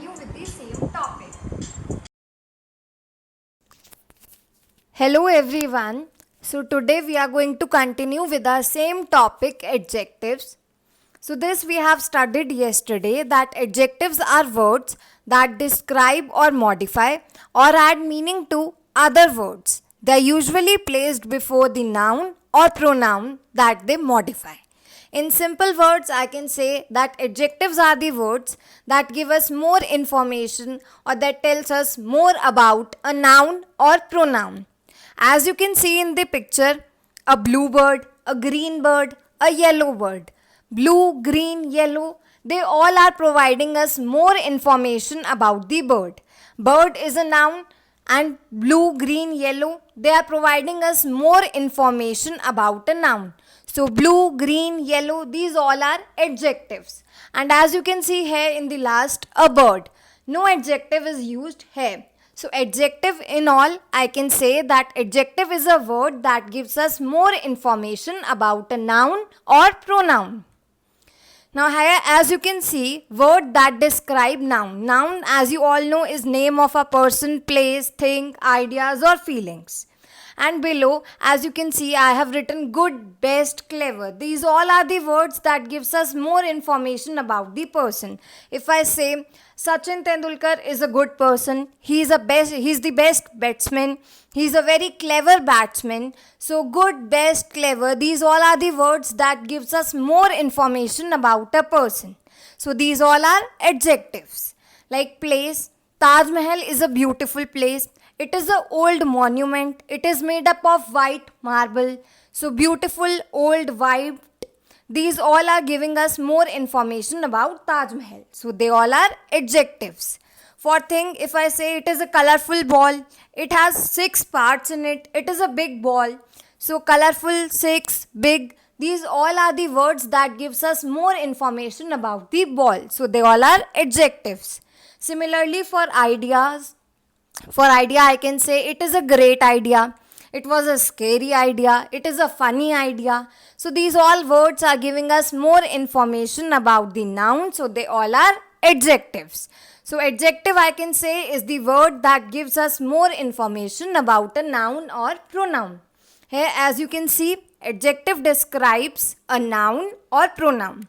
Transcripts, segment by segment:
continue with the same topic. Hello everyone. So today we are going to continue with our same topic, adjectives. So this we have studied yesterday that adjectives are words that describe or modify or add meaning to other words. They are usually placed before the noun or pronoun that they modify. In simple words, I can say that adjectives are the words that give us more information or that tells us more about a noun or pronoun. As you can see in the picture, a blue bird, a green bird, a yellow bird. Blue, green, yellow, they all are providing us more information about the bird. Bird is a noun and blue, green, yellow, they are providing us more information about a noun. So blue, green, yellow, these all are adjectives. And as you can see here in the last, a bird. No adjective is used here. So adjective in all, I can say that adjective is a word that gives us more information about a noun or pronoun. Now here as you can see, word that describe noun. Noun, as you all know, is name of a person, place, thing, ideas or feelings. And below, as you can see, I have written good, best, clever. These all are the words that gives us more information about the person. If I say Sachin Tendulkar is a good person, he's the best batsman, he's a very clever batsman. So good, best, clever, these all are the words that gives us more information about a person. So these all are adjectives. Like place, Taj Mahal is a beautiful place. It is an old monument. It is made up of white marble. So beautiful, old, white. These all are giving us more information about Taj Mahal. So they all are adjectives. For thing, if I say it is a colorful ball, it has 6 parts in it. It is a big ball. So colorful, 6, big. These all are the words that gives us more information about the ball. So they all are adjectives. Similarly for ideas, for idea, I can say it is a great idea. It was a scary idea. It is a funny idea. So these all words are giving us more information about the noun. So they all are adjectives. So adjective, I can say, is the word that gives us more information about a noun or pronoun. Here as you can see, adjective describes a noun or pronoun.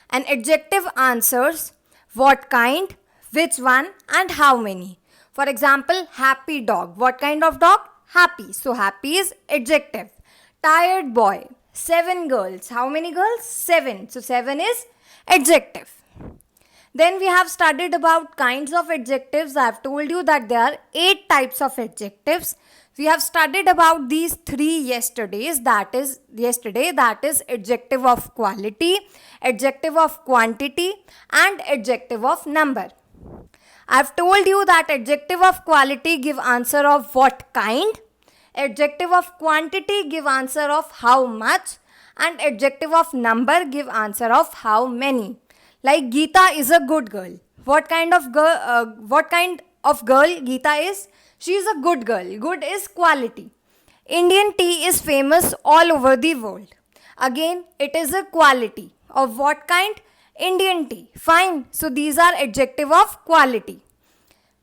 An adjective answers what kind, which one and how many. For example, happy dog. What kind of dog? Happy. So happy is adjective. Tired boy. 7 girls. How many girls? 7. So 7 is adjective. Then we have studied about kinds of adjectives. I have told you that there are 8 types of adjectives. We have studied about these 3 yesterdays. That is adjective of quality, adjective of quantity and adjective of number. I've told you that adjective of quality give answer of what kind, adjective of quantity give answer of how much and adjective of number give answer of how many. Like Geeta is a good girl. What kind of girl Geeta is? She is a good girl. Good is quality. Indian tea is famous all over the world. Again, it is a quality. Of what kind? Indian tea. Fine. So these are adjective of quality.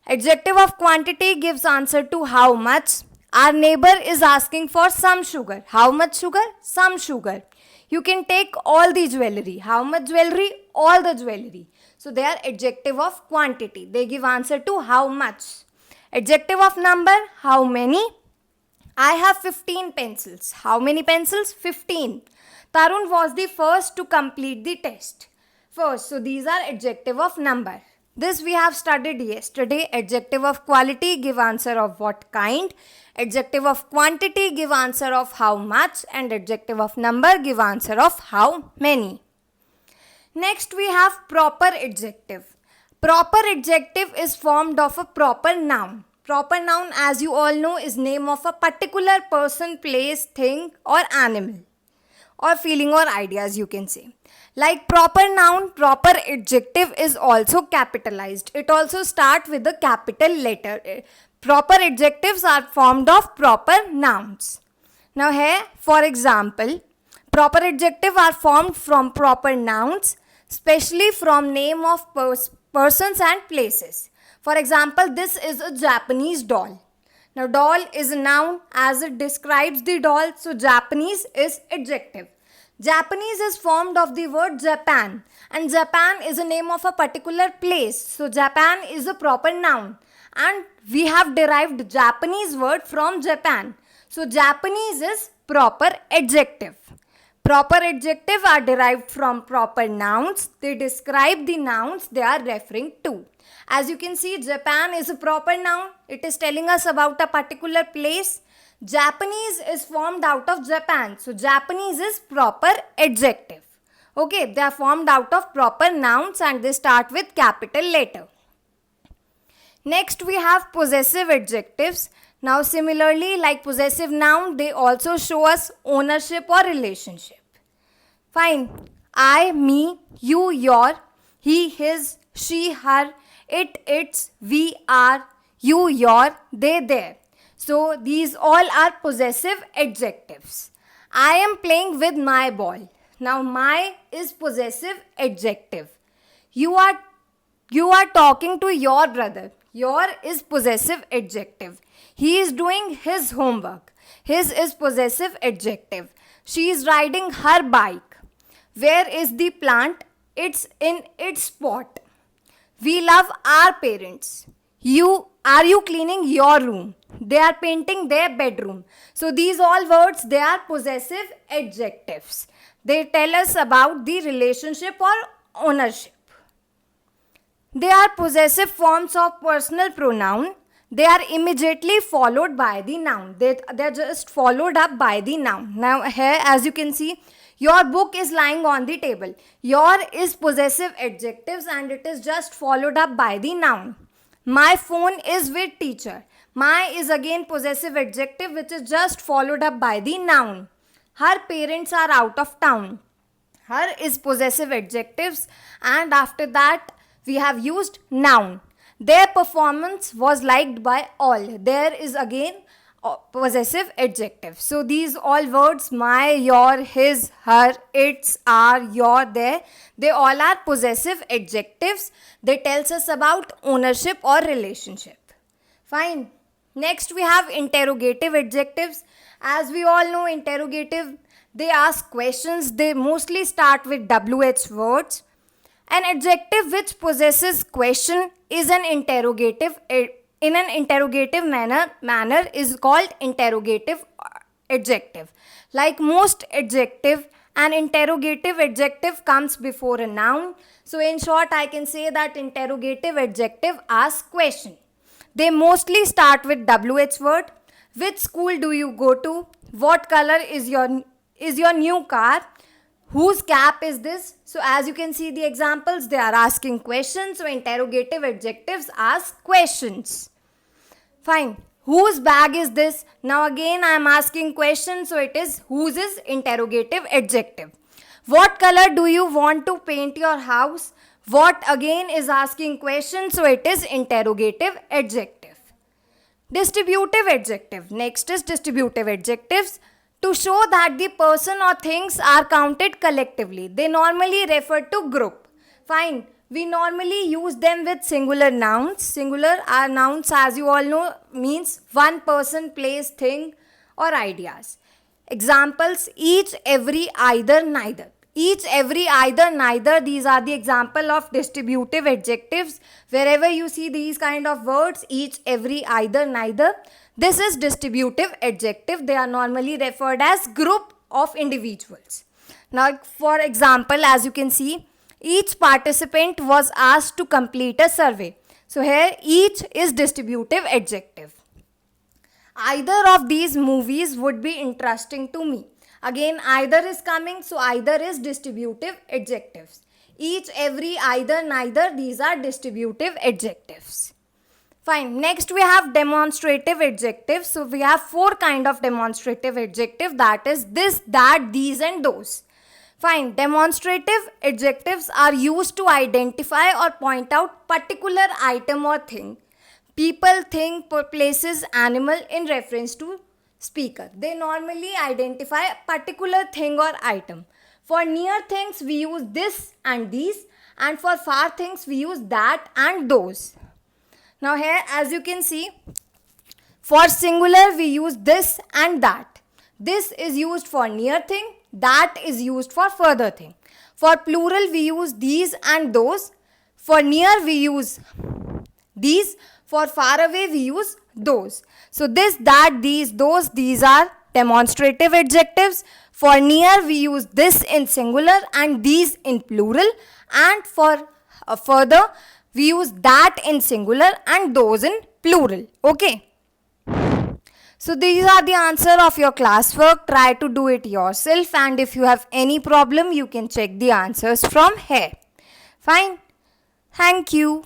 Adjective of quantity gives answer to how much. Our neighbor is asking for some sugar. How much sugar? Some sugar. You can take all the jewelry. How much jewelry? All the jewelry. So they are adjective of quantity. They give answer to how much. Adjective of number, how many? I have 15 pencils. How many pencils? 15. Tarun was the first to complete the test. First, so these are adjective of number. This we have studied yesterday. Adjective of quality give answer of what kind. Adjective of quantity give answer of how much. And adjective of number give answer of how many. Next we have proper adjective. Proper adjective is formed of a proper noun. Proper noun, as you all know, is name of a particular person, place, thing or animal. Or feeling or ideas, you can say. Like proper noun, proper adjective is also capitalized. It also starts with a capital letter. Proper adjectives are formed of proper nouns. Now here, for example, proper adjective are formed from proper nouns, especially from name of persons and places. For example, this is a Japanese doll. Now, doll is a noun as it describes the doll, so Japanese is adjective. Japanese is formed of the word Japan, and Japan is a name of a particular place. So, Japan is a proper noun, and we have derived Japanese word from Japan. So, Japanese is proper adjective. Proper adjective are derived from proper nouns. They describe the nouns they are referring to. As you can see, Japan is a proper noun. It is telling us about a particular place. Japanese is formed out of Japan. So, Japanese is proper adjective. Okay, they are formed out of proper nouns and they start with capital letter. Next, we have possessive adjectives. Now, similarly, like possessive noun, they also show us ownership or relationship. Fine. I, me, you, your, he, his, she, her, it, its, we, our, you, your, they, their. So, these all are possessive adjectives. I am playing with my ball. Now, my is possessive adjective. You are talking to your brother. Your is possessive adjective. He is doing his homework. His is possessive adjective. She is riding her bike. Where is the plant? It's in its pot. We love our parents. Are you cleaning your room? They are painting their bedroom. So these all words, they are possessive adjectives. They tell us about the relationship or ownership. They are possessive forms of personal pronoun. They are immediately followed by the noun. They are just followed up by the noun. Now here, as you can see, your book is lying on the table. Your is possessive adjectives and it is just followed up by the noun. My phone is with teacher. My is again possessive adjective which is just followed up by the noun. Her parents are out of town. Her is possessive adjectives and after that we have used noun. Their performance was liked by all. There is again possessive adjective. So these all words, my, your, his, her, its, our, your, their, they all are possessive adjectives. They tells us about ownership or relationship. Fine. Next we have interrogative adjectives. As we all know, interrogative, they ask questions. They mostly start with WH words. An adjective which possesses question is an interrogative in an interrogative manner is called interrogative adjective. Like most adjective, an interrogative adjective comes before a noun. So in short, I can say that interrogative adjective asks question. They mostly start with WH word. Which school do you go to? What color is your new car? Whose cap is this? So as you can see the examples, they are asking questions. So interrogative adjectives ask questions. Fine. Whose bag is this? Now again I am asking questions. So it is whose is interrogative adjective. What color do you want to paint your house? What again is asking questions. So it is interrogative adjective. Distributive adjective. Next is distributive adjectives. To show that the person or things are counted collectively. They normally refer to group. Fine. We normally use them with singular nouns. Singular are nouns, as you all know, means one person, place, thing or ideas. Examples: each, every, either, neither. Each, every, either, neither. These are the example of distributive adjectives. Wherever you see these kind of words, each, every, either, neither, this is distributive adjective. They are normally referred as group of individuals. Now, for example, as you can see, each participant was asked to complete a survey. So here, each is distributive adjective. Either of these movies would be interesting to me. Again, either is coming, so either is distributive adjectives. Each, every, either, neither, these are distributive adjectives. Fine. Next we have demonstrative adjectives. So we have four kind of demonstrative adjective, that is this, that, these and those. Fine. Demonstrative adjectives are used to identify or point out particular item or thing. People, thing, places, animal in reference to speaker. They normally identify a particular thing or item. For near things we use this and these, and for far things we use that and those. Now here, as you can see, for singular we use this and that. This is used for near thing, that is used for further thing. For plural we use these and those. For near we use these. For far away we use those. So this, that, these are demonstrative adjectives. For near we use this in singular and these in plural, and for further we use that in singular and those in plural. Okay. So these are the answer of your classwork. Try to do it yourself, and if you have any problem you can check the answers from here. Fine. Thank you.